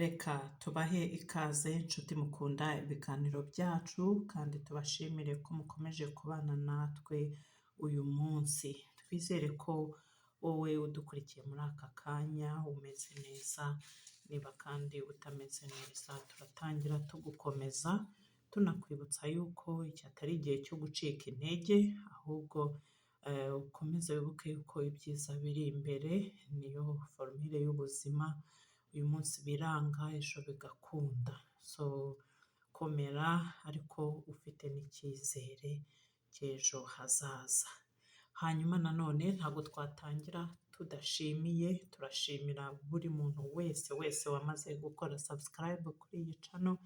Reka tubahe ikaze nshuti mukunda ibiganiro byacu kandi tubashimire ko mukomeje kubana natwe uyu munsi. Twizere ko wowe udukurikiye muri aka kanya umeze neza, niba kandi utameze neza turatangira tugukomeza, tunakwibutsa yuko iki atari igihe cyo gucika intege, ahubwo ukomeze wibuke yuko ibyiza biri imbere, niyo forumire y'ubuzima. Uyu munsi biranga ejo bigakunda, so komera ariko ufite n'icyizere cy'ejo hazaza. Hanyuma nanone ntabwo twatangira tudashimiye, turashimira buri muntu wese wamaze gukora subscribe kuri iyi channel,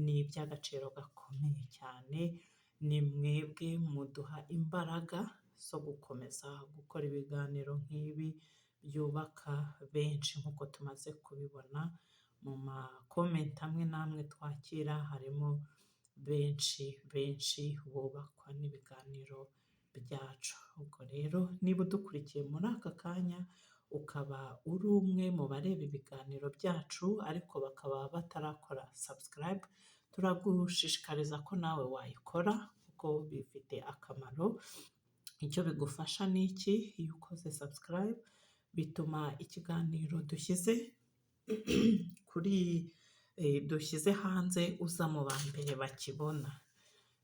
ni iby'agaciro gakomeye cyane, ni mwebwe muduha imbaraga zo gukomeza gukora ibiganiro nk'ibi byubaka benshi, nk'uko tumaze kubibona mu makomenti amwe n'amwe twakira, harimo benshi bubakwa n'ibiganiro byacu. Ubwo rero niba udukurikiye muri aka kanya ukaba uri umwe mu bareba ibiganiro byacu ariko bakaba batarakora subscribe, turagushishikariza ko nawe wayikora kuko bifite akamaro. Icyo bigufasha ni iki? Iyo ukoze subscribe bituma ikiganiro dushyize hanze uza mu ba mbere bakibona.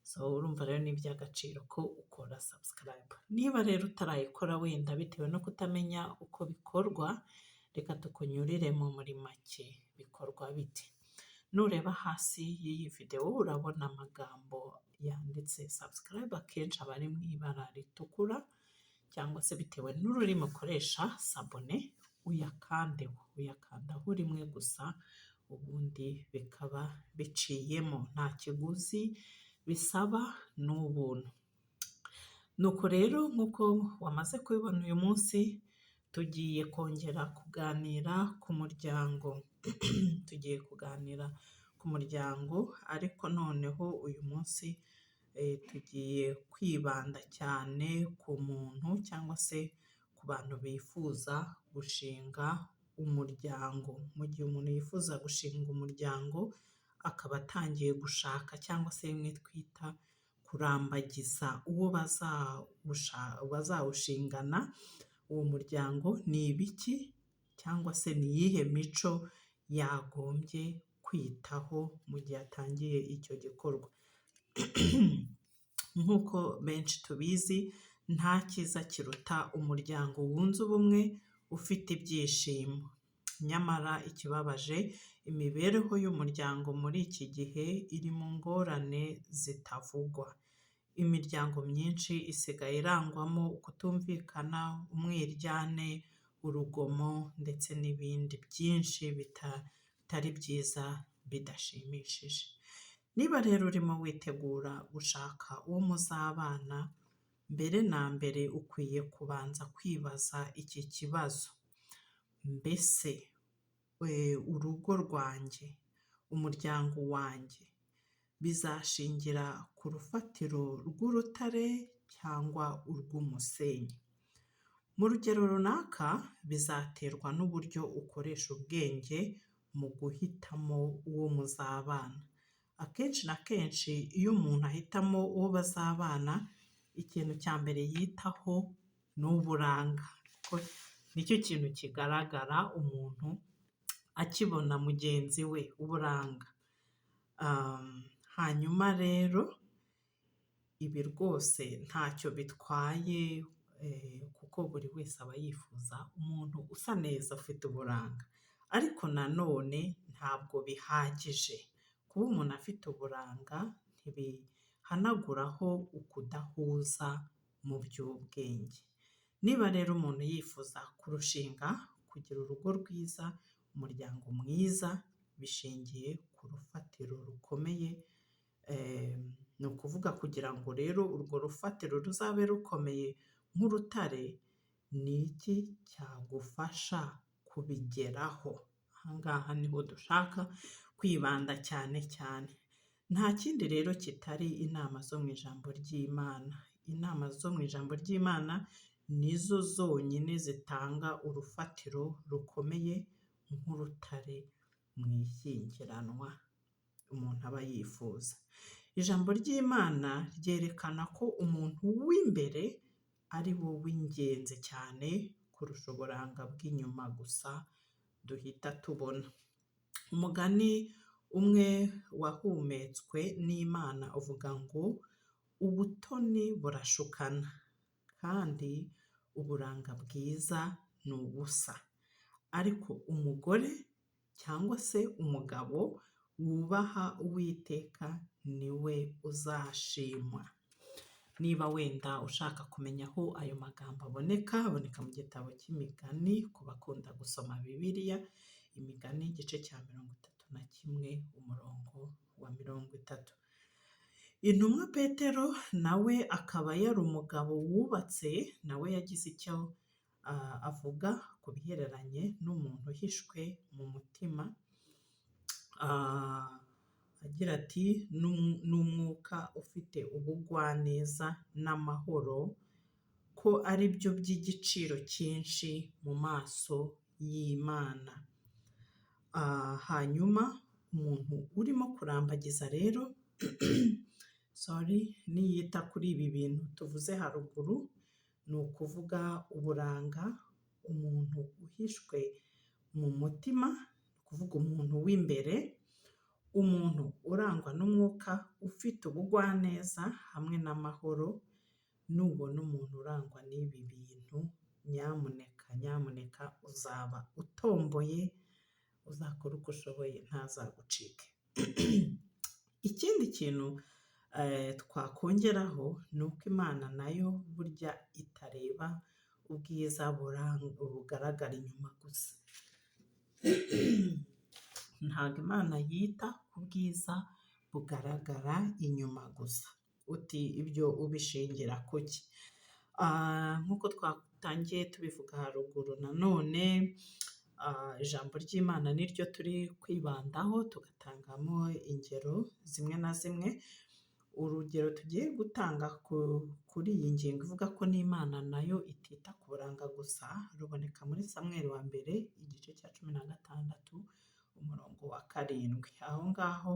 So urumva rero ni iby'agaciro ko ukora subscribe. Niba rero utarayikora wenda bitewe no kutamenya uko bikorwa, reka tukunyuriremo muri make bikorwa bite. Nureba hasi y'iyi video urabona amagambo yanditse subscribe, akenshi aba ari mu ibara ritukura, cyangwa se bitewe n'ururimi ukoresha sabone, uyakandaho rimwe gusa, ubundi bikaba biciyemo, nta kiguzi bisaba, ni ubuntu. Nuko rero nk'uko wamaze kubibona uyu munsi tugiye kongera kuganira ku muryango. Tugiye kuganira ku muryango ariko noneho uyu munsi tugiye kwibanda cyane ku muntu cyangwa se ku bantu bifuza gushinga umuryango. Mu gihe umuntu yifuza gushinga umuryango akaba atangiye gushaka cyangwa se bimwe twita kurambagiza uwo bazawushingana, uwo muryango ni ibiki cyangwa se ni iyihe mico yagombye kwitaho mu gihe atangiye icyo gikorwa. Nk'uko benshi tubizi, nta cyiza kiruta umuryango wunze ubumwe ufite ibyishimo. Nyamara ikibabaje, imibereho y'umuryango muri iki gihe iri mu ngorane zitavugwa. Imiryango myinshi isigaye irangwamo kutumvikana, umwiryane, urugomo ndetse n'ibindi byinshi bitari byiza, bidashimishije. Niba rero urimo witegura gushaka uwo muzabana, mbere na mbere ukwiye kubanza kwibaza iki kibazo: mbese urugo rwanjye, umuryango wanjye bizashingira ku rufatiro rw'urutare cyangwa urw'umusenyi? Mu rugero runaka bizaterwa n'uburyo ukoresha ubwenge mu guhitamo uwo muzabana. Akenshi na kenshi iyo umuntu ahitamo uwo bazabana, ikintu cya mbere yitaho ni uburanga, kuko nicyo kintu kigaragara umuntu akibona mugenzi we, uburanga. Hanyuma rero ibi rwose ntacyo bitwaye, kuko buri wese aba yifuza umuntu usa neza ufite uburanga, ariko nanone ntabwo bihagije. Kuba umuntu afite uburanga ntibihanaguraho ukudahuza mu by'ubwenge. Niba rero umuntu yifuza kurushinga, kugira urugo rwiza, umuryango mwiza, bishingiye ku rufatiro rukomeye. Ni ukuvuga kugira ngo rero urwo rufatiro ruzabe rukomeye nk'urutare, ni iki cyagufasha kubigeraho? Aha ngaha niho dushaka kwibanda cyane cyane. Nta kindi rero kitari inama zo mu ijambo ry'Imana. Inama zo mu ijambo ry'Imana nizo zonyine zitanga urufatiro rukomeye nk'urutare mu ishyingiranwa umuntu aba yifuza. Ijambo ry'Imana ryerekana ko umuntu w'imbere ari wo w'ingenzi cyane kurusha uburanga bw'inyuma gusa duhita tubona. Umugani umwe wahumetswe n'Imana uvuga ngo ubutoni burashukana kandi uburanga bwiza ni ubusa, ariko umugore cyangwa se umugabo wubaha Uwiteka ni we uzashimwa. Niba wenda ushaka kumenya aho ayo magambo aboneka mu gitabo cy'Imigani ku bakunda gusoma Bibiliya, Imigani igice cya 31 umurongo wa 30. Intumwa Petero nawe akaba yari umugabo wubatse, nawe yagize icyo avuga ku bihereranye n'umuntu uhishwe mu mutima, agira ati n'umwuka ufite ubugwaneza n'amahoro ko ari byo by'igiciro cyinshi mu maso y'Imana. Hanyuma umuntu urimo kurambagiza rero niyita kuri ibi bintu tuvuze haruguru, ni ukuvuga uburanga, umuntu uhishwe mu mutima, kuvuga umuntu w'imbere, umuntu urangwa n'umwuka ufite ubugwaneza hamwe n'amahoro. Nubona umuntu urangwa n'ibi bintu, nyamuneka uzaba utomboye, uzakora uko ushoboye ntazagucike. Ikindi kintu twakongeraho ni uko Imana nayo burya itareba ubwiza bugaragara inyuma gusa. Ntabwo Imana yita ku bwiza bugaragara inyuma gusa. Uti ibyo ubishingira kuki? Nk'uko twatangiye tubivuga haruguru, nanone ijambo ry'Imana niryo turi kwibandaho tugatangamo ingero zimwe na zimwe. Urugero tugiye gutanga kuri iyi ngingo ivuga ko n'Imana nayo itita ku buranga gusa ruboneka muri Samweli wa mbere igice cya 16 umurongo wa 7. Aho ngaho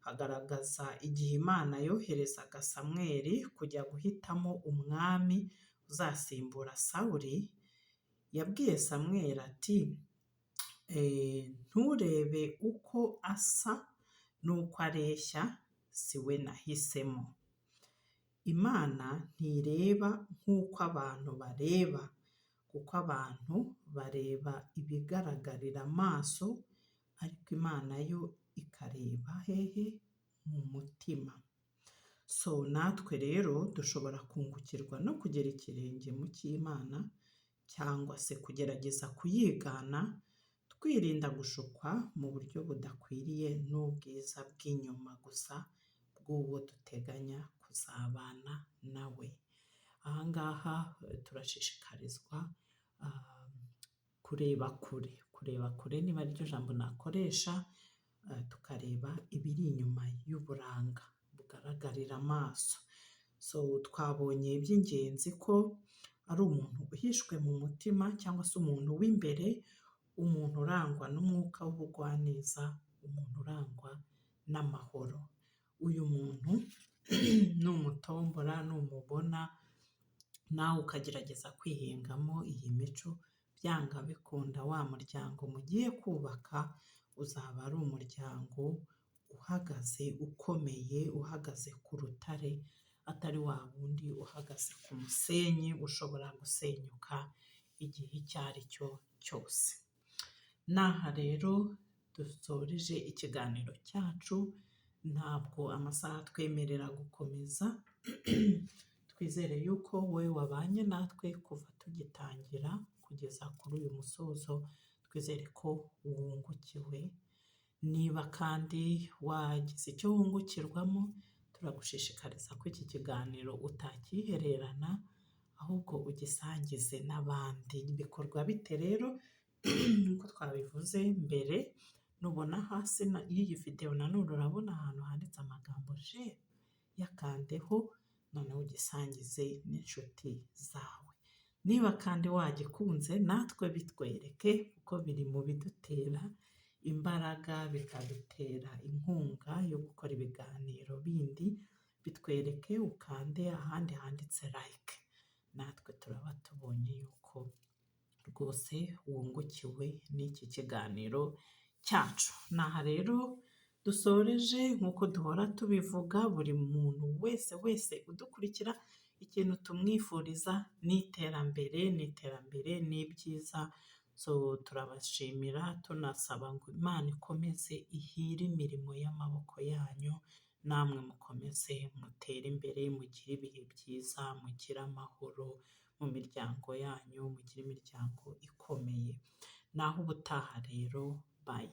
hagaragaza igihe Imana yoherezaga Samweli kujya guhitamo umwami uzasimbura Sawuli. Yabwiye Samweli ati nturebe uko asa n'uko areshya, si we nahisemo. Imana ntireba nk'uko abantu bareba, kuko abantu bareba ibigaragarira amaso, ariko Imana yo ikareba hehe? Mu mutima. Natwe rero dushobora kungukirwa no kugera ikirenge mu cy'Imana cyangwa se kugerageza kuyigana, twirinda gushukwa mu buryo budakwiriye n'ubwiza bw'inyuma gusa bw'uwo duteganya kuzabana nawe. Aha ngaha turashishikarizwa kureba kure niba ariryo jambo nakoresha, tukareba ibiri inyuma y'uburanga bugaragarira amaso. Twabonye iby'ingenzi ko ari umuntu uhishwe mu mutima cyangwa se umuntu w'imbere, umuntu urangwa n'umwuka w'ubugwaneza, umuntu urangwa n'amahoro. Uyu muntu numutombora, numubona nawe ukagerageza kwihingamo iyi mico, byanga bikunda wa muryango mugiye kubaka uzaba ari umuryango uhagaze, ukomeye, uhagaze ku rutare, atari wa wundi uhagaze ku musenyi ushobora gusenyuka igihe icyo ari cyo cyose. N'aha rero dusoreje ikiganiro cyacu, ntabwo amasaha twemerera gukomeza. Twizere yuko wowe wabanye natwe kuva tugitangira kugeza kuri uyu musozo, twizere ko wungukiwe. Niba kandi wagize icyo wungukirwamo, turagushishikariza ko iki kiganiro utakihererana, ahubwo ugisangize n'abandi. Bikorwa bite rero? Nk'uko twabivuze mbere, nubona hasi y'iyi video nanone urabona ahantu handitse amagambo share, yakandeho noneho ugisangize n'inshuti zawe. Niba kandi wagikunze, natwe bitwereke kuko biri mu bidutera imbaraga, bikadutera inkunga yo gukora ibiganiro bindi, bitwereke ukande ahandi handitse like, natwe turaba tubonye yuko rwose wungukiwe n'iki kiganiro cyacu. N'aha rero dusoreje, nk'uko duhora tubivuga, buri muntu wese udukurikira, ikintu tumwifuriza ni iterambere n'ibyiza. Turabashimira tunasaba ngo Imana ikomeze ihire imirimo y'amaboko yanyu, namwe mukomeze mutere imbere, mugire ibihe byiza, mugire amahoro mu miryango yanyu, mugire imiryango ikomeye. Naho ubutaha rero, bye.